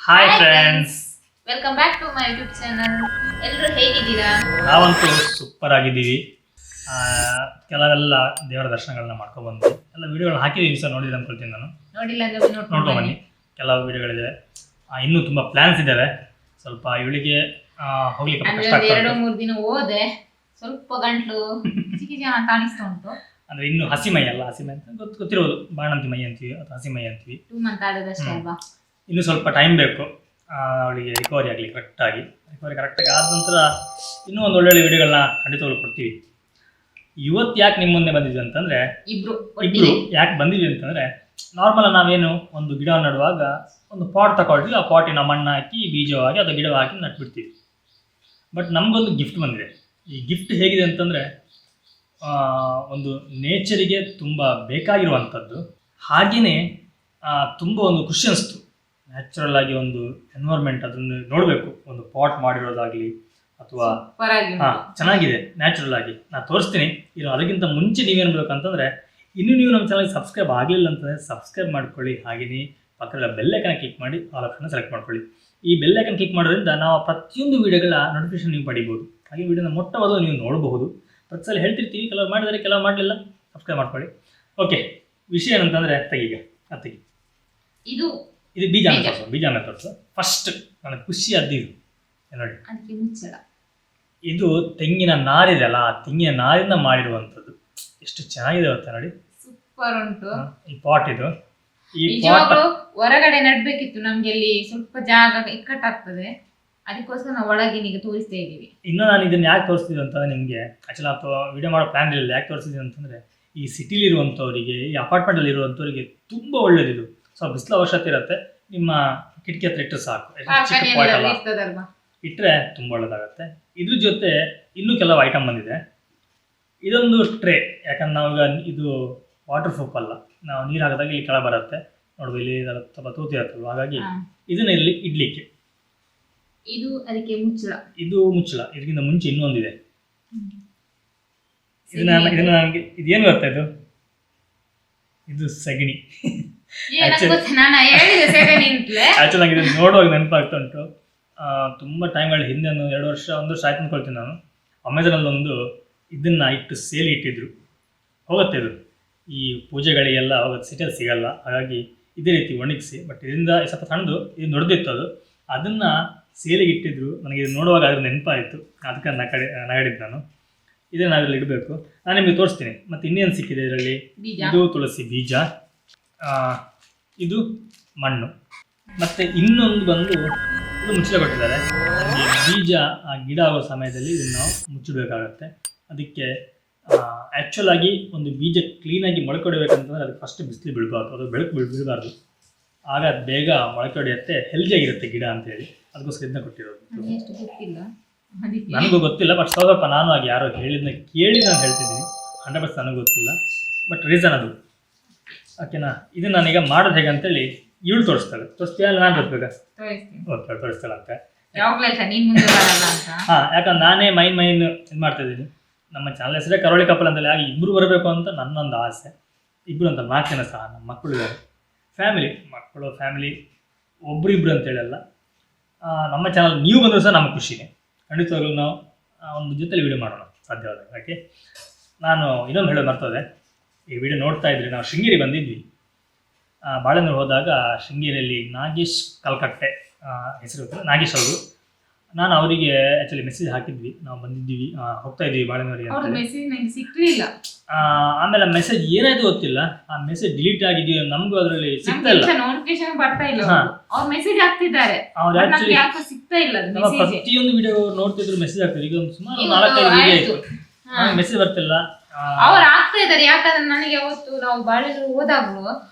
Hi friends, welcome back to my YouTube channel. ಎಲ್ಲರೂ ಹೇಗಿದ್ದೀರಾ? ನಾವಂತೂ ಸೂಪರ್ ಆಗಿದ್ದೀವಿ. ಕೆಲವೆಲ್ಲ ದೇವರ ದರ್ಶನಗಳನ್ನ ಮಾಡ್ಕೊಬಂದು ಎಲ್ಲ ವಿಡಿಯೋಗಳು ಹಾಕಿದ್ದೀವಿ. ಸರ್ ನೋಡಿದ್ರೆ ಅನ್ಕೊಳ್ತೀನಿ ನಾನು. ನೋಡಿಲ್ಲ ಅಂದ್ರೆ ನೋಡ್ಕೊಂಡು ಬನ್ನಿ. ಕೆಲವು ವಿಡಿಯೋಗಳಿದೆ, ಇನ್ನೂ ತುಂಬ ಪ್ಲ್ಯಾನ್ಸ್ ಇದ್ದಾವೆ. ಸ್ವಲ್ಪ ಇವಳಿಗೆ ಹೋಗ್ಲಿಕ್ಕೆ ಕಷ್ಟ ಆಗ್ತದೆ. 2-3 ದಿನ ಹೋದೆ, ಸ್ವಲ್ಪ ಗಂಟ್ಲು ಚಿಕಿಜಿ ಅಂತ ಅನಿಸ್ತಾ ಉಂಟು. ಅಂದರೆ ಇನ್ನೂ ಹಸಿಮೈ ಅಲ್ಲ, ಹಸಿಮೈ ಅಂತ ಗೊತ್ತಿರೋದು, ಬಾಣಂತಿ ಮೈ ಅಂತೀವಿ ಅಥವಾ ಹಸಿಮೈ ಅಂತೀವಿ. 2 ಮಂತ್ ಆದದಷ್ಟೇ ಅಲ್ವಾ? ಇನ್ನೂ ಸ್ವಲ್ಪ ಟೈಮ್ ಬೇಕು ಅವಳಿಗೆ ರಿಕವರಿ ಆಗಲಿ ಕರೆಕ್ಟಾಗಿ. ರಿಕವರಿ ಕರೆಕ್ಟಾಗಿ ಆದ ನಂತರ ಇನ್ನೂ ಒಂದು ಒಳ್ಳೊಳ್ಳೆ ವಿಡಿಯೋಗಳನ್ನ ಖಂಡಿತವಾಗ್ಲೂ ಕೊಡ್ತೀವಿ. ಇವತ್ತು ಯಾಕೆ ನಿಮ್ಮ ಮುಂದೆ ಬಂದಿದ್ವಿ ಅಂತಂದರೆ, ಇಬ್ರು ಯಾಕೆ ಬಂದಿದ್ವಿ ಅಂತಂದರೆ, ನಾರ್ಮಲ್ ನಾವೇನು ಒಂದು ಗಿಡ ನಡುವಾಗ ಒಂದು ಪಾಟ್ ತಗೊಳ್ತೀವಿ, ಆ ಪಾಟಿನ ಮಣ್ಣು ಹಾಕಿ ಬೀಜವಾಗಿ ಅದು ಗಿಡ ಹಾಕಿ ನಟ್ಬಿಡ್ತೀವಿ. ಬಟ್ ನಮಗೊಂದು ಗಿಫ್ಟ್ ಬಂದಿದೆ. ಈ ಗಿಫ್ಟ್ ಹೇಗಿದೆ ಅಂತಂದರೆ, ಒಂದು ನೇಚರಿಗೆ ತುಂಬ ಬೇಕಾಗಿರುವಂಥದ್ದು. ಹಾಗೆಯೇ ತುಂಬ ಒಂದು ಖುಷಿ ಅನಿಸ್ತು. ನ್ಯಾಚುರಲ್ ಆಗಿ ಒಂದು ಎನ್ವೈರ್ಮೆಂಟ್ ಅದನ್ನು ನೋಡಬೇಕು. ಒಂದು ಪಾಟ್ ಮಾಡಿರೋದಾಗಲಿ ಅಥವಾ ಚೆನ್ನಾಗಿದೆ ನ್ಯಾಚುರಲ್ ಆಗಿ. ನಾನು ತೋರಿಸ್ತೀನಿ. ಇನ್ನು ಅದಕ್ಕಿಂತ ಮುಂಚೆ ನೀವೇನು ಬೇಕಂತಂದರೆ, ಇನ್ನೂ ನೀವು ನಮ್ಮ ಚಾನಲ್ಗೆ ಸಬ್ಸ್ಕ್ರೈಬ್ ಆಗಲಿಲ್ಲ ಅಂತಂದರೆ ಸಬ್ಸ್ಕ್ರೈಬ್ ಮಾಡ್ಕೊಳ್ಳಿ. ಹಾಗೆಯೇ ಪಕ್ಕದ ಬೆಲ್ಲೈಕನ್ನ ಕ್ಲಿಕ್ ಮಾಡಿ ಆಲ್ ಆಪ್ಷನ್ನ ಸೆಲೆಕ್ಟ್ ಮಾಡ್ಕೊಳ್ಳಿ. ಈ ಬೆಲ್ಲೈಕನ್ ಕ್ಲಿಕ್ ಮಾಡೋದ್ರಿಂದ ನಾವು ಪ್ರತಿಯೊಂದು ವೀಡಿಯೋಗಳ ನೋಟಿಫಿಕೇಶನ್ ನೀವು ಪಡಿಬೋದು. ಹಾಗೆ ವೀಡಿಯೋನ ಮೊಟ್ಟವಾದ ನೀವು ನೋಡಬಹುದು. ಪ್ರತಿ ಸಲ ಹೇಳ್ತಿರ್ತೀವಿ, ಕೆಲವರು ಮಾಡಿದರೆ ಕೆಲವು ಮಾಡಲಿಲ್ಲ. ಸಬ್ಸ್ಕ್ರೈಬ್ ಮಾಡ್ಕೊಳ್ಳಿ. ಓಕೆ, ವಿಷಯ ಏನಂತಂದರೆ, ತೆಗೀಗ ತೆಗಿ. ಇದು ಬೀಜ ತೋರಿಸು. ಫಸ್ಟ್ ನನಗೆ ಖುಷಿ ಅದ್ದಿದ್ದು ನೋಡಿ, ಇದು ತೆಂಗಿನ ನಾರಿದೆ ಅಲ್ಲ, ಆ ತೆಂಗಿನ ನಾರಿಂದ ಮಾಡಿರುವಂಥದ್ದು. ಎಷ್ಟು ಚೆನ್ನಾಗಿದೆ ಗೊತ್ತಾ ನೋಡಿ, ಸೂಪರ್ ಉಂಟು. ಈ ಪಾಟ್ ಇದು ಈ ಪಾಟ್ ಹೊರಗಡೆ ನಡ್ಬೇಕಿತ್ತು, ನಮ್ಗೆ ಇಲ್ಲಿ ಸ್ವಲ್ಪ ಜಾಗ ಇಕ್ಕಟ್ಟಾಗ್ತದೆ, ಅದಕ್ಕೋಸ್ಕರ ನಾವು ಒಳಗಿನಿಗೆ ತೋರಿಸ್ತಾ ಇದ್ದೀವಿ. ಇನ್ನು ನಾನು ಇದನ್ನ ಯಾಕೆ ತೋರಿಸ್ತಿದ್ದೆ ಅಂತಂದ್ರೆ, ನಿಮಗೆ ಆಕ್ಚುಲಿ ಅಥವಾ ವಿಡಿಯೋ ಮಾಡೋ ಪ್ಲಾನ್ ಇಲ್ಲ. ಯಾಕೆ ತೋರಿಸ್ತಿದ್ದೆ ಅಂತಂದರೆ, ಈ ಸಿಟಿಲಿರುವಂಥವ್ರಿಗೆ, ಈ ಅಪಾರ್ಟ್ಮೆಂಟಲ್ಲಿ ಇರುವಂಥವ್ರಿಗೆ ತುಂಬ ಒಳ್ಳೇದಿದು. ಸೊ ಬಿಸಿಲು ಅವಶ್ಯಕತೆ ಇರುತ್ತೆ. ನಿಮ್ಮ ಕಿಟಕಿ ಹತ್ರ ಇಟ್ಟರೆ ಸಾಕು, ಇಟ್ಟರೆ ತುಂಬ ಒಳ್ಳೇದಾಗುತ್ತೆ. ಇದ್ರ ಜೊತೆ ಇನ್ನೂ ಕೆಲವು ಐಟಮ್ ಬಂದಿದೆ. ಇದೊಂದು ಟ್ರೇ, ಯಾಕಂದ್ರೆ ನಾವಾಗ ಇದು ವಾಟರ್ ಪ್ರೂಫ್ ಅಲ್ಲ, ನಾವು ನೀರು ಹಾಕಿದಾಗ ಇಲ್ಲಿ ಕೆಳ ಬರುತ್ತೆ ನೋಡುವ, ಇಲ್ಲಿ ಸ್ವಲ್ಪ ತೂತಿ ಇರ್ತದೆ. ಹಾಗಾಗಿ ಇದನ್ನ ಇಲ್ಲಿ ಇಡ್ಲಿಕ್ಕೆ ಇದು ಅದಕ್ಕೆ ಮುಚ್ಚಳ. ಇದು ಮುಚ್ಚಳ. ಇದಕ್ಕಿಂತ ಮುಂಚೆ ಇನ್ನೊಂದಿದೆ. ಇದನ್ನ ನನಗೆ ಇದೇನು ಬರ್ತಾ ಇದು ಸಗಣಿ. ಆಕ್ಚುಲಿ ನಂಗೆ ನೋಡುವಾಗ ನೆನಪಾಗ್ತಾ ಉಂಟು. ತುಂಬ ಟೈಮ್ಗಳ ಹಿಂದೆ 1 ವರ್ಷ ಆಯ್ತು ಅಂದ್ಕೊಳ್ತೀನಿ ನಾನು. ಅಮೆಝಾನಲ್ಲಿ ಒಂದು ಇದನ್ನ ಇಟ್ಟು ಸೇಲಿ ಇಟ್ಟಿದ್ರು. ಹೋಗುತ್ತೆ ಇದು ಈ ಪೂಜೆಗಳಿಗೆಲ್ಲ ಹೋಗುತ್ತೆ, ಸಿಟಿಯಲ್ಲಿ ಸಿಗಲ್ಲ. ಹಾಗಾಗಿ ಇದೇ ರೀತಿ ಒಣಗಿಸಿ, ಬಟ್ ಇದರಿಂದ ಸ್ವಲ್ಪ ಸಣ್ಣದು, ಇದು ದೊಡ್ಡದಿತ್ತು ಅದು. ಅದನ್ನು ಸೇಲಿಗೆ ಇಟ್ಟಿದ್ರು. ನನಗೆ ಇದು ನೋಡುವಾಗ ಅದ್ರ ನೆನಪಾಯಿತು, ಅದಕ್ಕೆ ನಗಡಿದ್ದು ನಾನು. ಇದನ್ನು ನಾವಿಲ್ಲಿ ಇಡಬೇಕು. ನಾನು ನಿಮಗೆ ತೋರಿಸ್ತೀನಿ. ಮತ್ತು ಇನ್ನೇನು ಸಿಕ್ಕಿದೆ ಇದರಲ್ಲಿ, ಇದು ತುಳಸಿ ಬೀಜ, ಇದು ಮಣ್ಣು, ಮತ್ತು ಇನ್ನೊಂದು ಬಂದು ಇದು ಮುಚ್ಚಳ ಕೊಟ್ಟಿದ್ದಾರೆ. ನಮಗೆ ಬೀಜ ಗಿಡ ಆಗೋ ಸಮಯದಲ್ಲಿ ಇದನ್ನು ನಾವು ಮುಚ್ಚಬೇಕಾಗತ್ತೆ. ಅದಕ್ಕೆ ಆ್ಯಕ್ಚುಲ್ ಆಗಿ ಒಂದು ಬೀಜ ಕ್ಲೀನಾಗಿ ಮೊಳಕೆ ಹೊಡಿಬೇಕಂತಂದರೆ ಅದಕ್ಕೆ ಫಸ್ಟ್ ಬಿಸಿಲು ಬೀಳಬಾರ್ದು, ಅದು ಬೆಳಕು ಬೀಳಬಾರ್ದು. ಆಗ ಅದು ಬೇಗ ಮೊಳಕೆ ಹೊಡೆಯುತ್ತೆ, ಹೆಲ್ದಿಯಾಗಿರುತ್ತೆ ಗಿಡ ಅಂತೇಳಿ. ಅದಕ್ಕೋಸ್ಕರ ಇದನ್ನ ಕೊಟ್ಟಿರೋದು. ನನಗೂ ಗೊತ್ತಿಲ್ಲ, ಬಟ್ ಸ್ವಲ್ಪ ನಾನು ಆಗಿ ಯಾರೋ ಹೇಳಿದ್ನ ಕೇಳಿ ನಾನು ಹೇಳ್ತಿದ್ದೀನಿ. 100% ನನಗೂ ಗೊತ್ತಿಲ್ಲ, ಬಟ್ ರೀಸನ್ ಅದು. ಓಕೆನಾ? ಇದನ್ನು ನಾನೀಗ ಮಾಡೋದು ಹೇಗೆ ಅಂತೇಳಿ ಇವಳು ತೋರಿಸ್ತಾಳೆ. ತೋರಿಸ್ತೀಯ ಅಲ್ಲ ನಾನು ತೋರಿಸ್ಬೇಕಾ? ಓಕೆ, ತೋರಿಸ್ತಾಳೆ ಅಂತ. ಯಾಕಂದ್ರೆ ನಾನೇ ಮೈನ್ ಇದು ಮಾಡ್ತಾಯಿದ್ದೀನಿ. ನಮ್ಮ ಚಾನಲ್ ಹೆಸರೇ ಕರಾವಳಿ ಕಪಲ್ ಅಂತೇಳಿ. ಹಾಗೆ ಇಬ್ಬರು ಬರಬೇಕು ಅಂತ ನನ್ನೊಂದು ಆಸೆ. ಇಬ್ಬರು ಅಂತ 4 ಜನ ಸಹ ನಮ್ಮ ಮಕ್ಕಳು ಇದ್ದಾರೆ. ಫ್ಯಾಮಿಲಿ ಒಬ್ಬರಿಬ್ಬರು ಅಂತೇಳಲ್ಲ. ನಮ್ಮ ಚಾನಲ್ ನೀವು ಬಂದರೂ ಸಹ ನಮಗೆ ಖುಷಿನೇ. ಖಂಡಿತವಾಗ್ಲೂ ನಾವು ಒಂದು ಜೊತೆಲಿ ವೀಡಿಯೋ ಮಾಡೋಣ ಸಾಧ್ಯವಾದಾಗ. ಓಕೆ, ನಾನು ಇನ್ನೊಂದು ಹೇಳೋದು ಮರ್ತೋದೆ. ಈ ವಿಡಿಯೋ ನೋಡ್ತಾ ಇದ್ರಿ, ನಾವು ಶೃಂಗೇರಿ ಬಂದಿದ್ವಿ. ಬಾಳೆನೂರು ಹೋದಾಗ ಶೃಂಗೇರಿಯಲ್ಲಿ ನಾಗೇಶ್ ಕಲ್ಕಟ್ಟೆ ಹೆಸರು ಗೊತ್ತಿಲ್ಲ, ನಾಗೇಶ್ ಅವರು. ನಾನು ಅವರಿಗೆ ಆ್ಯಕ್ಚುಲಿ ಮೆಸೇಜ್ ಹಾಕಿದ್ವಿ, ನಾವು ಬಂದಿದ್ದೀವಿ, ಹೋಗ್ತಾ ಇದ್ದೀವಿ ಬಾಳೆನೂರಿಗೆ ಅಂತ. ಆಮೇಲೆ ಮೆಸೇಜ್ ಏನಾಯ್ತು ಗೊತ್ತಿಲ್ಲ, ಆ ಮೆಸೇಜ್ ಡಿಲೀಟ್ ಆಗಿದೆಯೋ ನಮಗೂ ಅದರಲ್ಲಿ ಸಿಗ್ತಾ ಇಲ್ಲ. ಪ್ರತಿಯೊಂದು ವಿಡಿಯೋ ನೋಡ್ತಿದ್ರು ಮೆಸೇಜ್ ಆಗ್ತದೆ. ಈಗ ಒಂದು ಸುಮಾರು 4-5 ವಿಡಿಯೋ ಆಯಿತು, ಮೆಸೇಜ್ ಬರ್ತಿಲ್ಲ. ಅವ್ರು ಆಗ್ತಾ ಇದ್ದಾರೆ. ಯಾಕಂದ್ರೆ ನನಗೆ ಅವತ್ತು ನಾವು ಬಾಳೆನೂರು ಹೋದಾಗಲೂ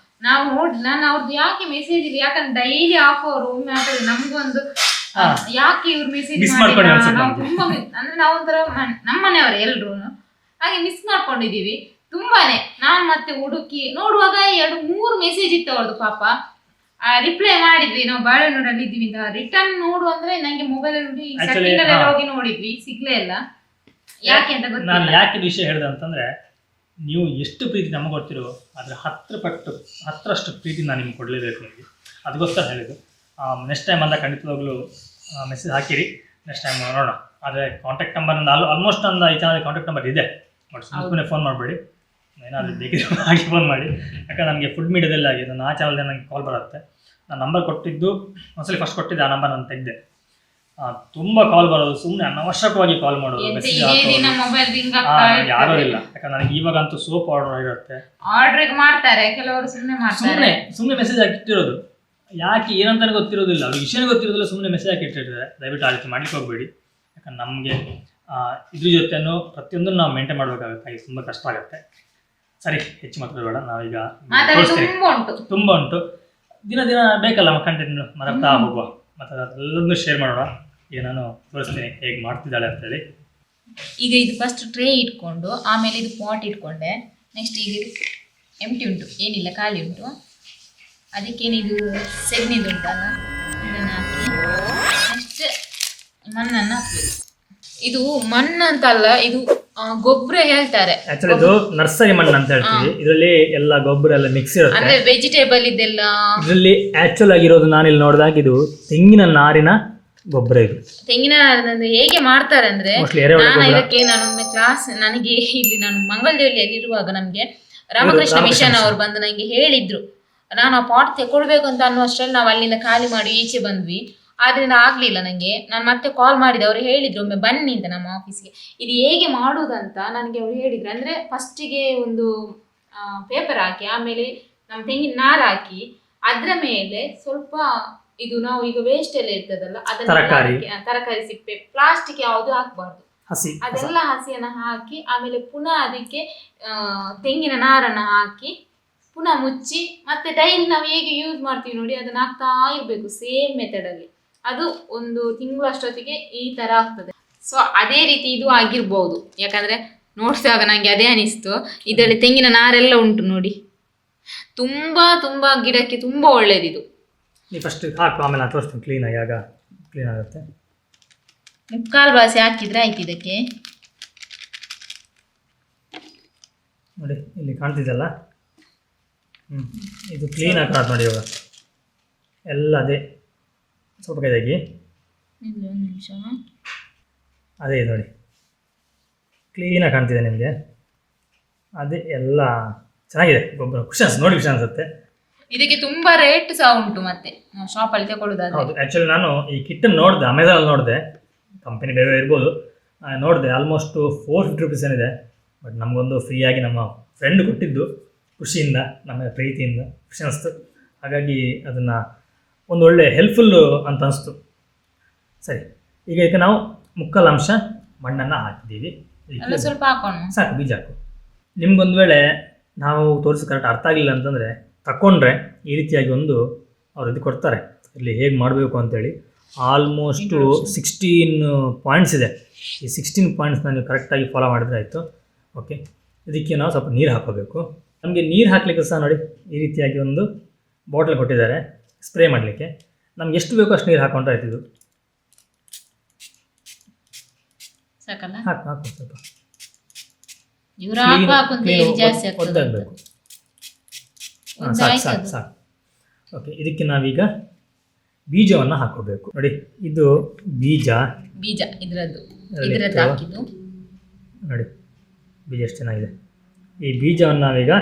ನಾವು ನಾನು ಅವ್ರದ್ದು ಯಾಕೆ ಮೆಸೇಜ್ ಇಲ್ಲ, ಯಾಕಂದ್ರೆ ಡೈಲಿ ಹಾಕೋರು ಒಮ್ಮೆ ಹಾಕಿದ್ರೆ ನಮ್ಗೊಂದು ಯಾಕೆ ಇವ್ರು ಮೆಸೇಜ್ ನಾವು ತುಂಬಾ ಅಂದ್ರೆ ನಾವೊಂಥರ ನಮ್ಮನೆಯವರು ಎಲ್ರು ಹಾಗೆ ಮಿಸ್ ಮಾಡ್ಕೊಂಡಿದೀವಿ ತುಂಬಾನೇ. ನಾನು ಮತ್ತೆ ಹುಡುಕಿ ನೋಡುವಾಗ 2-3 ಮೆಸೇಜ್ ಇತ್ತು ಅವ್ರದ್ದು. ಪಾಪ ರಿಪ್ಲೈ ಮಾಡಿದ್ವಿ, ನಾವು ಬಾಳೆನೂರಲ್ಲಿ ಇದ್ದೀವಿ ಅಂತ. ರಿಟರ್ನ್ ನೋಡು ಅಂದ್ರೆ ನಂಗೆ ಮೊಬೈಲ್ ಅಲ್ಲಿ ಹೋಗಿ ನೋಡಿದ್ವಿ, ಸಿಗ್ಲೇ ಇಲ್ಲ. ಯಾಕೆ ಅಂತ ಗೊತ್ತಿಲ್ಲ. ನಾನು ಯಾಕೆ ವಿಷಯ ಹೇಳಿದೆ ಅಂತಂದ್ರೆ, ನೀವು ಎಷ್ಟು ಪ್ರೀತಿ ನಮಗೆ ಕೊಡ್ತಿರೋ ಅದರ 10 ಪಟ್ಟು 10ರಷ್ಟು ಪ್ರೀತಿ ನಾನು ನಿಮ್ಗೆ ಕೊಡಲೇಬೇಕು ನಿಮಗೆ. ಅದಕ್ಕೋಸ್ಕರ ಹೇಳಿದ್ದು. ನೆಕ್ಸ್ಟ್ ಟೈಮ್ ಅಂತ ಖಂಡಿತವಾಗ್ಲೂ ಮೆಸೇಜ್ ಹಾಕಿರಿ. ನೆಕ್ಸ್ಟ್ ಟೈಮ್ ನೋಡೋಣ. ಆದರೆ ಕಾಂಟ್ಯಾಕ್ಟ್ ನಂಬರ್ ಆಲ್ಮೋಸ್ಟ್ ಒಂದು ಈ ಚಾನಲ್ ಕಾಂಟ್ಯಾಕ್ಟ್ ನಂಬರ್ ಇದೆ, ಬಟ್ ಸುಮ್ಮನೆ ಫೋನ್ ಮಾಡಬೇಡಿ, ಏನಾದರೂ ಬೇಕಿದ್ರೆ ಹಾಗೆ ಫೋನ್ ಮಾಡಿ. ಯಾಕಂದ್ರೆ ನನಗೆ ಫುಡ್ ಮೀಡಿಯಾದಲ್ಲಿ ಆಗಿದೆ, ನಾನು ಆ ಚಾನಲ್ಗೆ ನನಗೆ ಕಾಲ್ ಬರುತ್ತೆ. ನಾನು ನಂಬರ್ ಕೊಟ್ಟಿದ್ದು ಒಂದ್ಸಲಿ ಫಸ್ಟ್ ಕೊಟ್ಟಿದ್ದೆ, ಆ ನಂಬರ್ ನಾನು ತೆಗೆದೆ. ತುಂಬ ಕಾಲ್ ಬರೋದು, ಸುಮ್ಮನೆ ಅನವಶ್ಯಕವಾಗಿ ಕಾಲ್ ಮಾಡೋದು, ಮೆಸೇಜ್ ಹಾಕೋದು, ಯಾರೂ ಇಲ್ಲ. ಯಾಕಂದ್ರೆ ನನಗೆ ಇವಾಗಂತೂ ಸೋಪ್ ಆರ್ಡರ್ ಆಗಿರುತ್ತೆ, ಆರ್ಡರ್ ಮಾಡ್ತಾರೆ ಕೆಲವರು, ಸುಮ್ಮನೆ ಮೆಸೇಜ್ ಹಾಕಿಟ್ಟಿರೋದು. ಯಾಕೆ ಏನಂತಾನೆ ಗೊತ್ತಿರೋದಿಲ್ಲ, ಅವ್ರಿಗೆ ವಿಷಯನೇ ಗೊತ್ತಿರೋದಿಲ್ಲ, ಸುಮ್ಮನೆ ಮೆಸೇಜ್ ಹಾಕಿಟ್ಟಿರ್ತಾರೆ. ದಯವಿಟ್ಟು ಆ ರೀತಿ ಮಾಡ್ಲಿಕ್ಕೆ ಹೋಗ್ಬೇಡಿ. ಯಾಕಂದ್ರೆ ನಮಗೆ ಇದ್ರ ಜೊತೆನೂ ಪ್ರತಿಯೊಂದನ್ನು ನಾವು ಮೇಂಟೈನ್ ಮಾಡಬೇಕಾಗುತ್ತೆ, ತುಂಬ ಕಷ್ಟ ಆಗುತ್ತೆ. ಸರಿ, ಹೆಚ್ಚು ಮಾತಾಡಬೇಡ, ನಾವೀಗ ತೋರಿಸ್ತೀವಿ. ತುಂಬ ಉಂಟು, ದಿನ ಬೇಕಲ್ಲ ಕಂಟೆಂಟ್ ಮಾತಾಡ್ತಾ ಹೋಗುವ, ಮತ್ತು ಎಲ್ಲದನ್ನೂ ಶೇರ್ ಮಾಡೋಣ. ಈಗ ನಾನು ತೋರಿಸ್ತೀನಿ ಹೇಗೆ ಮಾಡ್ತಿದ್ದಾಳೆ ಅಂತೇಳಿ. ಈಗ ಇದು ಫಸ್ಟ್ ಟ್ರೇ ಇಟ್ಕೊಂಡು ಆಮೇಲೆ ಇದು ಪಾಟ್ ಇಟ್ಕೊಂಡೆ. ನೆಕ್ಸ್ಟ್ ಈಗ ಇದು ಎಂಟಿ ಉಂಟು, ಏನಿಲ್ಲ ಖಾಲಿ ಉಂಟು. ಅದಕ್ಕೇನಿದು ಸೆಗಣಿದು ಉಂಟಲ್ಲ, ಇದನ್ನು ಹಾಕಿ ನೆಕ್ಸ್ಟ್ ಮಣ್ಣನ್ನು ಹಾಕಬೇಕು. ಇದು ಮಣ್ಣು ಅಂತಲ್ಲ, ಇದು ಗೊಬ್ಬರ ಹೇಳ್ತಾರೆ. ಆಕ್ಚುಲಿ ಇದು ನರ್ಸರಿ ಮಣ್ಣು ಅಂತ ಹೇಳ್ತೀವಿ. ಇದರಲ್ಲಿ ಎಲ್ಲ ಗೊಬ್ಬರ ಎಲ್ಲ ಮಿಕ್ಸ್ ಇರುತ್ತೆ, ಅಂದ್ರೆ ವೆಜಿಟೇಬಲ್ ಇದೆಲ್ಲ ಇದರಲ್ಲಿ. ಆಕ್ಚುಲ್ ಆಗಿರೋದು ನಾನಿಲ್ಲಿ ನೋಡಿದಾಗ ಇದು ತೆಂಗಿನ ನಾರಿನ ಗೊಬ್ಬರ. ಇದು ತೆಂಗಿನ ನಾರಿನ ಹೇಗೆ ಮಾಡ್ತಾರೆ ಅಂದ್ರೆ, ಇದಕ್ಕೆ ನಾನೊಮ್ಮೆ ಕ್ಲಾಸ್, ನನಗೆ ಇಲ್ಲಿ ನಾನು ಮಂಗಲದೇವಿಯಲ್ಲಿ ಇರುವಾಗ ನಮಗೆ ರಾಮಕೃಷ್ಣ ಮಿಷನ್ ಅವರು ಬಂದು ನನಗೆ ಹೇಳಿದ್ರು. ನಾನು ಆ ಪಾಟ್ ತಗೊಳ್ಬೇಕು ಅಂತ ಅನ್ನುವಷ್ಟರಲ್ಲಿ ನಾವು ಅಲ್ಲಿಂದ ಖಾಲಿ ಮಾಡಿ ಈಚೆ ಬಂದ್ವಿ. ಆದ್ರಿಂದ ಆಗ್ಲಿಲ್ಲ ನನಗೆ. ನಾನು ಮತ್ತೆ ಕಾಲ್ ಮಾಡಿದೆ, ಅವರು ಹೇಳಿದ್ರು ಒಮ್ಮೆ ಬನ್ನಿ ಅಂತ ನಮ್ಮ ಆಫೀಸ್ಗೆ. ಇದು ಹೇಗೆ ಮಾಡುವುದಂತ ನನಗೆ ಅವರು ಹೇಳಿದ್ರು. ಅಂದ್ರೆ ಫಸ್ಟಿಗೆ ಒಂದು ಪೇಪರ್ ಹಾಕಿ, ಆಮೇಲೆ ನಮ್ಮ ತೆಂಗಿನ ನಾರು ಹಾಕಿ, ಅದರ ಮೇಲೆ ಸ್ವಲ್ಪ ಇದು ನಾವು ಈಗ ವೇಸ್ಟ್ ಎಲ್ಲ ಇರ್ತದಲ್ಲ, ಅದನ್ನ ತರಕಾರಿ ಸಿಪ್ಪೆ, ಪ್ಲಾಸ್ಟಿಕ್ ಯಾವುದು ಹಾಕಬಾರ್ದು, ಅದೆಲ್ಲ ಹಸಿಯನ್ನ ಹಾಕಿ, ಆಮೇಲೆ ಪುನಃ ಅದಕ್ಕೆ ತೆಂಗಿನ ನಾರನ್ನ ಹಾಕಿ ಪುನಃ ಮುಚ್ಚಿ, ಮತ್ತೆ ಡೈಲಿ ನಾವು ಹೇಗೆ ಯೂಸ್ ಮಾಡ್ತೀವಿ ನೋಡಿ, ಅದನ್ನ ಹಾಕ್ತಾ ಇರಬೇಕು ಸೇಮ್ ಮೆಥಡ್ ಅಲ್ಲಿ. ಅದು ಒಂದು ತಿಂಗಳಷ್ಟೊತ್ತಿಗೆ ಈ ತರ ಆಗ್ತದೆ. ಸೊ ಅದೇ ರೀತಿ ಇದು ಆಗಿರ್ಬೋದು, ಯಾಕಂದ್ರೆ ನೋಡಿದಾಗ ನಂಗೆ ಅದೇ ಅನಿಸ್ತು. ಇದರಲ್ಲಿ ತೆಂಗಿನ ನಾರೆಲ್ಲ ಉಂಟು ನೋಡಿ, ತುಂಬಾ ಗಿಡಕ್ಕೆ ತುಂಬಾ ಒಳ್ಳೇದಿದು. ಫಸ್ಟ್ ಹಾಕು, ಆಮೇಲೆ ತೋರಿಸ್ತೀನಿ ಕ್ಲೀನ್ ಆಗಿ, ಆಗ ಕ್ಲೀನ್ ಆಗುತ್ತೆ. ಮುಕ್ಕಾಲು ಬಾಸಿ ಹಾಕಿದ್ರೆ ಆಯ್ತು. ಇದಕ್ಕೆ ನೋಡಿ, ಇಲ್ಲಿ ಕಾಣ್ತಿದ್ದಲ್ಲ, ಇದು ಕ್ಲೀನ್ ಆಗಿ ಕಾಣುತ್ತೆ ನೋಡಿ. ಇವಾಗ ಎಲ್ಲ ಅದೇ ಸ್ವಲ್ಪ ಕೈದಾಗಿ ಒಂದು ನಿಮಿಷ, ಅದೇ ನೋಡಿ ಕ್ಲೀನಾಗಿ ಕಾಣ್ತಿದೆ ನಿಮಗೆ. ಅದೇ ಎಲ್ಲ ಚೆನ್ನಾಗಿದೆ ಗೊಬ್ಬರ, ಖುಷಿ ಅನ್ಸುತ್ತೆ ನೋಡಿ, ಖುಷಿ ಅನ್ಸುತ್ತೆ. ಇದಕ್ಕೆ ತುಂಬಾ ರೇಟ್ ಸಹ ಉಂಟು, ಮತ್ತೆ ನಾವು ಶಾಪಲ್ಲಿ ತಗೊಳ್ಳೋದಾದ್ರೆ. ಹೌದು, ಆ್ಯಕ್ಚುಲಿ ನಾನು ಈ ಕಿಟ್ಟನ್ನು ನೋಡಿದೆ, ಅಮೆಝಾನಲ್ಲಿ ನೋಡಿದೆ, ಕಂಪನಿ ಬೇರೆ ಇರ್ಬೋದು, ನೋಡಿದೆ. ಆಲ್ಮೋಸ್ಟ್ 450 ರೂಪೀಸ್ ಏನಿದೆ. ಬಟ್ ನಮಗೊಂದು ಫ್ರೀಯಾಗಿ ನಮ್ಮ ಫ್ರೆಂಡ್ ಕೊಟ್ಟಿದ್ದು, ಖುಷಿಯಿಂದ, ನಮ್ಮ ಪ್ರೀತಿಯಿಂದ ಖುಷಿ ಅನಿಸ್ತು. ಹಾಗಾಗಿ ಅದನ್ನು ಒಂದು ಒಳ್ಳೆ ಹೆಲ್ಪ್ಫುಲ್ಲು ಅಂತ ಅನಿಸ್ತು. ಸರಿ, ಈಗ ಇದಕ್ಕೆ ನಾವು ಮುಕ್ಕಾಲು ಅಂಶ ಮಣ್ಣನ್ನು ಹಾಕಿದ್ದೀವಿ. ಸ್ವಲ್ಪ ಹಾಕೋಣ, ಸಾಕು, ಬೀಜ ಹಾಕು. ನಿಮ್ಗೊಂದು ವೇಳೆ ನಾವು ತೋರಿಸಿ ಕರೆಕ್ಟ್ ಅರ್ಥ ಆಗಿಲ್ಲ ಅಂತಂದರೆ ತಗೊಂಡ್ರೆ ಈ ರೀತಿಯಾಗಿ ಒಂದು ಅವ್ರು ಇದು ಕೊಡ್ತಾರೆ, ಇಲ್ಲಿ ಹೇಗೆ ಮಾಡಬೇಕು ಅಂತೇಳಿ. ಆಲ್ಮೋಸ್ಟು 16 ಪಾಯಿಂಟ್ಸ್ ಇದೆ. ಈ 16 ಪಾಯಿಂಟ್ಸ್ನ ನೀವು ಕರೆಕ್ಟಾಗಿ ಫಾಲೋ ಮಾಡಿದ್ರೆ ಆಯಿತು. ಓಕೆ, ಇದಕ್ಕೆ ನಾವು ಸ್ವಲ್ಪ ನೀರು ಹಾಕೋಬೇಕು. ನಮಗೆ ನೀರು ಹಾಕಲಿಕ್ಕೆ ಸಹ ನೋಡಿ ಈ ರೀತಿಯಾಗಿ ಒಂದು ಬಾಟಲ್ ಕೊಟ್ಟಿದ್ದಾರೆ ಸ್ಪ್ರೇ ಮಾಡಲಿಕ್ಕೆ. ನಮ್ಗೆ ಎಷ್ಟು ಬೇಕೋ ಅಷ್ಟು ನೀರು ಹಾಕೊಂಡ್ರೆ ಆಯ್ತು. ಇದು ಹಾಕು ಸ್ವಲ್ಪ ಒದ್ದಾಗಬೇಕು. ಸಾಕು. ಓಕೆ, ಇದಕ್ಕೆ ನಾವೀಗ ಬೀಜವನ್ನು ಹಾಕೋಬೇಕು. ನೋಡಿ, ಇದು ಬೀಜ ಇದರದ್ದು ನೋಡಿ, ಬೀಜ ಎಷ್ಟು ಚೆನ್ನಾಗಿದೆ. ಈ ಬೀಜವನ್ನು ನಾವೀಗ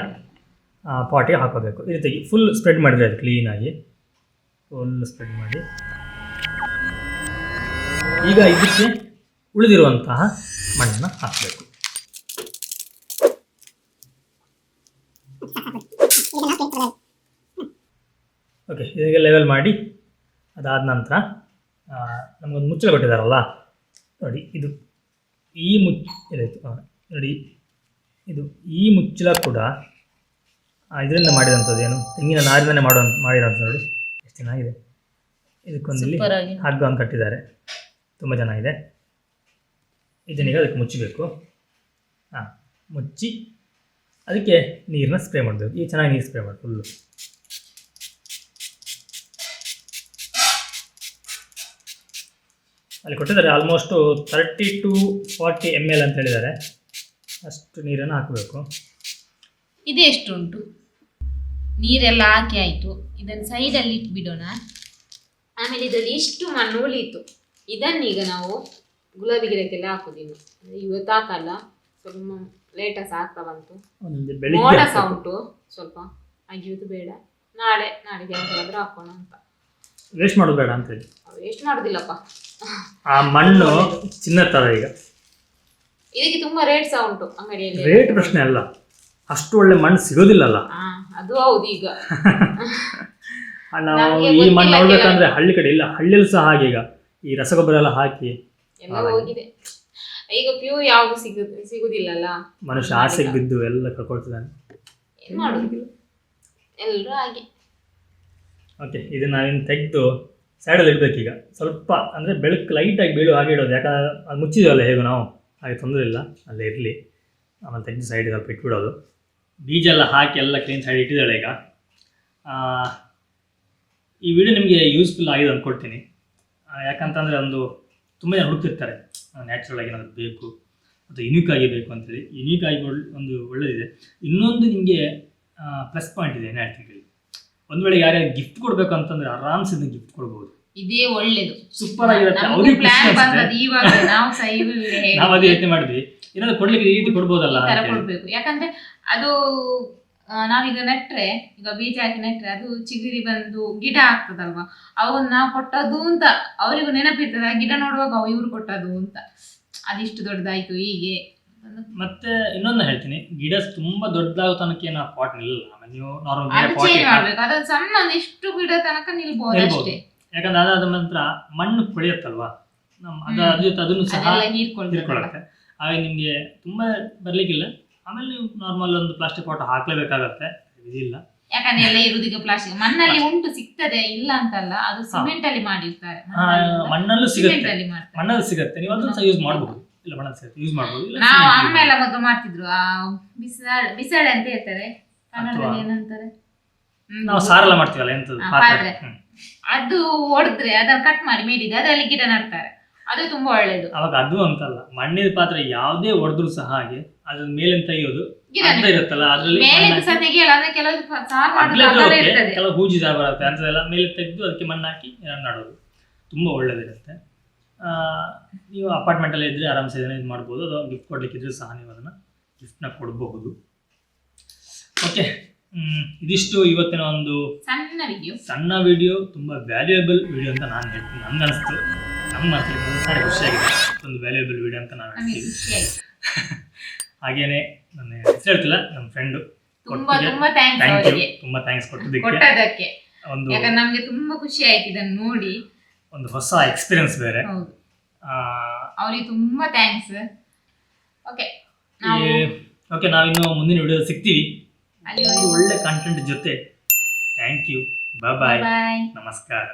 ಪಾಟಿಗೆ ಹಾಕೋಬೇಕು. ಈ ರೀತಿಯಾಗಿ ಫುಲ್ ಸ್ಪ್ರೆಡ್ ಮಾಡಿದರೆ ಅದು ಕ್ಲೀನಾಗಿ ಫುಲ್ ಸ್ಪ್ರೆಡ್ ಮಾಡಿ. ಈಗ ಇದಕ್ಕೆ ಉಳಿದಿರುವಂತಹ ಮಣ್ಣನ್ನು ಹಾಕಬೇಕು. ಓಕೆ, ಇದಕ್ಕೆ ಲೆವೆಲ್ ಮಾಡಿ ಅದಾದ ನಂತರ ನಮಗೊಂದು ಮುಚ್ಚಳ ಕೊಟ್ಟಿದ್ದಾರಲ್ಲ ನೋಡಿ, ಇದು ಈ ನೋಡಿ, ಇದು ಈ ಮುಚ್ಚಳ ಕೂಡ ಇದರಿಂದ ಮಾಡಿರೋಂಥದ್ದು, ಏನು ತೆಂಗಿನ ನಾರಿನೇ ಮಾಡಿರೋಂಥದ್ದು. ನೋಡಿ ಎಷ್ಟು ಚೆನ್ನಾಗಿದೆ. ಇದಕ್ಕೊಂದು ಇಲ್ಲಿ ಹಗ್ಗ ಒಂದು ಕಟ್ಟಿದ್ದಾರೆ, ತುಂಬ ಚೆನ್ನಾಗಿದೆ. ಇದನ್ನೀಗ ಅದಕ್ಕೆ ಮುಚ್ಚಬೇಕು. ಮುಚ್ಚಿ ಅದಕ್ಕೆ ನೀರನ್ನ ಸ್ಪ್ರೇ ಮಾಡಬೇಕು. ಈಗ ಚೆನ್ನಾಗಿ ನೀರು ಸ್ಪ್ರೇ ಮಾಡಿ ಫುಲ್ಲು. ಅಲ್ಲಿ ಕೊಟ್ಟಿದ್ದಾರೆ ಆಲ್ಮೋಸ್ಟು 30 to 40 ml ಅಂತ ಹೇಳಿದ್ದಾರೆ. ಅಷ್ಟು ನೀರನ್ನು ಹಾಕಬೇಕು. ಇದು ಎಷ್ಟು ಉಂಟು? ನೀರೆಲ್ಲ ಹಾಕಿ ಆಯಿತು. ಇದನ್ನು ಸೈಡಲ್ಲಿ ಇಟ್ಬಿಡೋಣ. ಆಮೇಲೆ ಇದರಲ್ಲಿ ಇಷ್ಟು ಮಣ್ಣು ಉಳಿಯಿತು. ಇದನ್ನೀಗ ನಾವು ಗುಲಾಬಿ ಗಿಡಕ್ಕೆಲ್ಲ ಹಾಕುದಿಲ್ಲ. ಇವತ್ತು ಹಾಕಲ್ಲ, ಸ್ವಲ್ಪ ಲೇಟಸ್ ಆಗ್ತಾ ಬಂತು, ಮೋಡ ಸಹ ಉಂಟು ಸ್ವಲ್ಪ, ಅಗಿಯುವುದು ಬೇಡ, ನಾಳೆಗೆ ಯಾವಾಗಾದ್ರೂ ಹಾಕೋಣ ಅಂತ. ವೇಸ್ಟ್ ಮಾಡೋದು ಬೇಡ ಅಂತ ಹೇಳಿ. ವೇಸ್ಟ್ ಮಾಡೋದಿಲ್ಲಪ್ಪ, ಆ ಮಣ್ಣು ಚಿನ್ನ ತರ. ಈಗ ಇದಕ್ಕೆ ತುಂಬಾ ರೇಟ್ ಸಹ ಉಂಟು ಅಂಗಡಿಯಲ್ಲಿ. ರೇಟ್ ಪ್ರಶ್ನೆ ಅಲ್ಲ, ಅಷ್ಟು ಒಳ್ಳೆ ಮಣ್ಣು ಸಿಗೋದಿಲ್ಲಲ್ಲ. ಅದು ಹೌದು. ಈಗ ನಾವು ಈ ಮಣ್ಣು ನೋಡ್ಬೇಕಂದ್ರೆ ಹಳ್ಳಿ ಕಡೆ ಇಲ್ಲ, ಹಳ್ಳಿಯಲ್ಲಿ ಸಹ ಹಾಗೆ. ಈಗ ಈ ರಸಗೊಬ್ಬರ ಎಲ್ಲ ಹಾಕಿ ಎಲ್ಲ ಹೋಗಿದೆ. ಈಗ ಪ್ಯೂರ್ ಯಾವ್ದು ಸಿಗುದಿಲ್ಲಲ್ಲ, ಮನುಷ್ಯ ಆಸೆಗೆ ಬಿದ್ದು ಎಲ್ಲ ಕಳ್ಕೊಳ್ತಿದ್ದಾನೆ. ಏನ್ ಮಾಡುದು, ಎಲ್ಲರೂ ಹಾಗೆ. ಓಕೆ, ಇದು ನಾವಿನ್ನು ತೆಗೆದು ಸೈಡಲ್ಲಿ ಇಡಬೇಕೀಗ. ಸ್ವಲ್ಪ ಅಂದರೆ ಬೆಳಕು ಲೈಟಾಗಿ ಬೀಳುವ ಹಾಗೆ ಇಡೋದು, ಯಾಕಂದ್ರೆ ಅದು ಮುಚ್ಚಿದೇವಲ್ಲ ಹೇಗೂ ನಾವು, ಹಾಗೆ ತೊಂದರೆ ಇಲ್ಲ, ಅಲ್ಲೇ ಇರಲಿ. ಆಮೇಲೆ ತೆಗೆದು ಸೈಡಿಗೆ ಸ್ವಲ್ಪ ಇಟ್ಬಿಡೋದು. ಬೀಜ ಎಲ್ಲ ಹಾಕಿ ಎಲ್ಲ ಕ್ಲೀನ್ ಸೈಡ್ ಇಟ್ಟಿದ್ದಾಳೆ ಈಗ. ಈ ವಿಡಿಯೋ ನಿಮಗೆ ಯೂಸ್ಫುಲ್ ಆಗಿದೆ ಅಂದ್ಕೊಳ್ತೀನಿ. ಯಾಕಂತಂದರೆ ಒಂದು ತುಂಬ ಜನ ಹುಡುಕ್ತಿರ್ತಾರೆ ನ್ಯಾಚುರಲ್ ಆಗಿ ಏನಾದರೂ ಬೇಕು ಅಥವಾ ಯುನೀಕ್ ಆಗಿ ಬೇಕು ಅಂತೇಳಿ. ಯುನೀಕ್ ಆಗಿ ಒಂದು ಒಳ್ಳೆಯದಿದೆ. ಇನ್ನೊಂದು ನಿಮಗೆ ಪ್ಲಸ್ ಪಾಯಿಂಟ್ ಇದೆ ಏನು ಹೇಳ್ತೀನಿ. ಒಂದು ವೇಳೆ ಯಾರ್ಯಾರು ಗಿಫ್ಟ್ ಕೊಡಬೇಕು ಅಂತಂದರೆ ಆರಾಮ್ಸೆ ಗಿಫ್ಟ್ ಕೊಡ್ಬೋದು. ಇದೇ ಒಳ್ಳೇದು, ಸೂಪರ್ ಆಗಿರುತ್ತೆ. ಅವ್ರಿಗೆ ನಾವು ಅದೇ ಯೋಚನೆ ಮಾಡಿದ್ವಿ, ಏನಾದ್ರು ಕೊಡ್ಲಿಕ್ಕೆ ಈ ರೀತಿ ಕೊಡ್ಬೋದಲ್ಲ ಕೊಡ್ಬೇಕು. ಯಾಕಂದ್ರೆ ಅದು ನಾವೀಗ ನೆಟ್ರೆ, ಈಗ ಬೀಜ ಹಾಕಿ ನೆಟ್ರೆ ಅದು ಚಿಗುರಿ ಬಂದು ಗಿಡ ಆಗ್ತದಲ್ವಾ, ಅವನ್ನ ನಾವು ಕೊಟ್ಟದ್ದು ಅಂತ ಅವರಿಗೂ ನೆನಪಿರ್ತದೆ. ಆ ಗಿಡ ನೋಡುವಾಗ ಇವ್ರು ಕೊಟ್ಟದ್ದು ಅಂತ, ಅದಿಷ್ಟು ದೊಡ್ಡದಾಯ್ತು ಹೀಗೆ. ಮತ್ತೆ ಇನ್ನೊಂದು ಹೇಳ್ತೀನಿ, ಗಿಡ ತುಂಬಾ ದೊಡ್ಡದಾಗೋ ತನಕ ನಾವು ಪಾಟ್ ನಿಲ್ಲ. ನೀವು ಮಾಡ್ಬೇಕು, ಅದೊಂದು ಸಣ್ಣ ಒಂದಿಷ್ಟು ಗಿಡ ತನಕ ನಿಲ್ಬಹುದು ಅಷ್ಟೇ. ಯಾಕಂದ್ರೆ ಅದಾದ ನಂತರ ಮಣ್ಣು ಕೊಳೆಯುತ್ತಲ್ವಾ, ಅದ್ರ ಜೊತೆ ಅದನ್ನು ಸಹ ಹೀರ್ಕೊಳ್ಳುತ್ತೆ. ಹಾಗೆ ನಿಮ್ಗೆ ತುಂಬಾ ಬರ್ಲಿಕ್ಕಿಲ್ಲ. ಆಮೇಲೆ ನೀವು ನಾರ್ಮಲ್ ಒಂದು ಪ್ಲಾಸ್ಟಿಕ್ ಪಾಟ್ ಹಾಕ್ಲೇಬೇಕಾಗತ್ತೆ, ಇದಿಲ್ಲ. ಯಾಕಂದ್ರೆ ಎಲ್ಲ ಇರುವುದೀಗ ಪ್ಲಾಸ್ಟಿಕ್. ಮಣ್ಣಲ್ಲಿ ಉಂಟು, ಸಿಗ್ತದೆ, ಇಲ್ಲ ಅಂತಲ್ಲ. ಅದು ಸಿಮೆಂಟ್ ಅಲ್ಲಿ ಮಾಡಿರ್ತಾರೆ, ಮಣ್ಣಲ್ಲೂ ಸಿಗುತ್ತೆ, ಮಣ್ಣಲ್ಲಿ ಸಿಗುತ್ತೆ. ನೀವು ಅದನ್ನು ಸಹ ಯೂಸ್ ಮಾಡಬಹುದು. ಇಲ್ಲ ಮಣ್ಣಲ್ಲಿ ಸಿಗುತ್ತೆ, ಯೂಸ್ ಮಾಡಬಹುದು. ನಾವು ಅಮ್ಮ ಎಲ್ಲ ಮೊದಲು ಮಾಡ್ತಿದ್ರು, ಬಿಸಾಳೆ ಅಂತ ಹೇಳ್ತಾರೆ ಕನ್ನಡದಲ್ಲಿ, ಏನಂತಾರೆ, ನಾವು ಸಾರೆಲ್ಲ ಮಾಡ್ತೀವಲ್ಲ ಎಂತದ್ದು ಪಾತ್ರೆ, ಅದು ಹೊಡೆದ್ರೆ ಅದನ್ನ ಕಟ್ ಮಾಡಿ ಮೇಡಿದೆ ಅದರಲ್ಲಿ ಗಿಡ ನಡ್ತಾರೆ. ಅದು ತುಂಬಾ ಒಳ್ಳೇದು. ಅವಾಗ ಅದು ಅಂತಲ್ಲ, ಮಣ್ಣಿನ ಪಾತ್ರೆ ಯಾವುದೇ ಹೊಡೆದ್ರು ಸಹ ಹಾಗೆ ಅದ್ರ ಮೇಲೆ ತೆಗೆಯೋದು ಇರುತ್ತಲ್ಲ, ಅದ್ರಲ್ಲಿ ಕೆಲವು ಹೂಜಿ ಜಾಗ ಬರುತ್ತೆ ಅಂತದೆಲ್ಲ ಮೇಲೆ ತೆಗೆದು ಅದಕ್ಕೆ ಮಣ್ಣು ಹಾಕಿ ನಡೋದು ತುಂಬಾ ಒಳ್ಳೇದಿರುತ್ತೆ. ನೀವು ಅಪಾರ್ಟ್ಮೆಂಟಲ್ಲಿ ಇದ್ರೆ ಆರಾಮ್ಸೆ ಇದನ್ನ ಇದು ಮಾಡ್ಬೋದು. ಅದು ಗಿಫ್ಟ್ ಕೊಡ್ಲಿಕ್ಕಿದ್ರೆ ಸಹ ನೀವು ಅದನ್ನು ಗಿಫ್ಟ್ನ ಕೊಡಬಹುದು. ಓಕೆ, ಇದಿಷ್ಟು ಇವತ್ತಿನ ಒಂದು ಸಣ್ಣ ವಿಡಿಯೋ. ತುಂಬ ವ್ಯಾಲ್ಯೂಯಬಲ್ ವಿಡಿಯೋ ಅಂತ ನಾನು ಹೇಳ್ತೀನಿ, ನಮ್ಗೆ ಅನಿಸ್ತು. ನಮ್ಮ ಮನಸ್ಸಿಗೆ ಸಾರಿ ಖುಷಿಯಾಗಿದೆ, ಒಂದು ವ್ಯಾಲ್ಯೂಯಬಲ್ ವಿಡಿಯೋ ಅಂತ ನಾನು ಹೇಳ್ತೀನಿ. ಹಾಗೇನೆ ನನ್ನ ಹೆಸರು ಹೇಳ್ತಿಲ್ಲ, ನಮ್ಮ ಫ್ರೆಂಡು ತುಂಬಾ ಥ್ಯಾಂಕ್ಸ್ ಕೊಟ್ಟಿದ್ದಕ್ಕೆ. ಒಂದು ನಮಗೆ ತುಂಬಾ ಖುಷಿ ಆಯ್ತು ಇದನ್ನು ನೋಡಿ, ಒಂದು ಹೊಸ ಎಕ್ಸ್ಪೀರಿಯನ್ಸ್ ಬೇರೆ. ಅವರಿಗೆ ತುಂಬಾ ಥ್ಯಾಂಕ್ಸ್. ಓಕೆ, ನಾವಿನ್ನು ಮುಂದಿನ ವಿಡಿಯೋ ಸಿಗ್ತೀವಿ ಒಳ್ಳೆ ಕಂಟೆಂಟ್ ಜೊತೆ. ಥ್ಯಾಂಕ್ ಯು, ಬಾಯ್, ನಮಸ್ಕಾರ.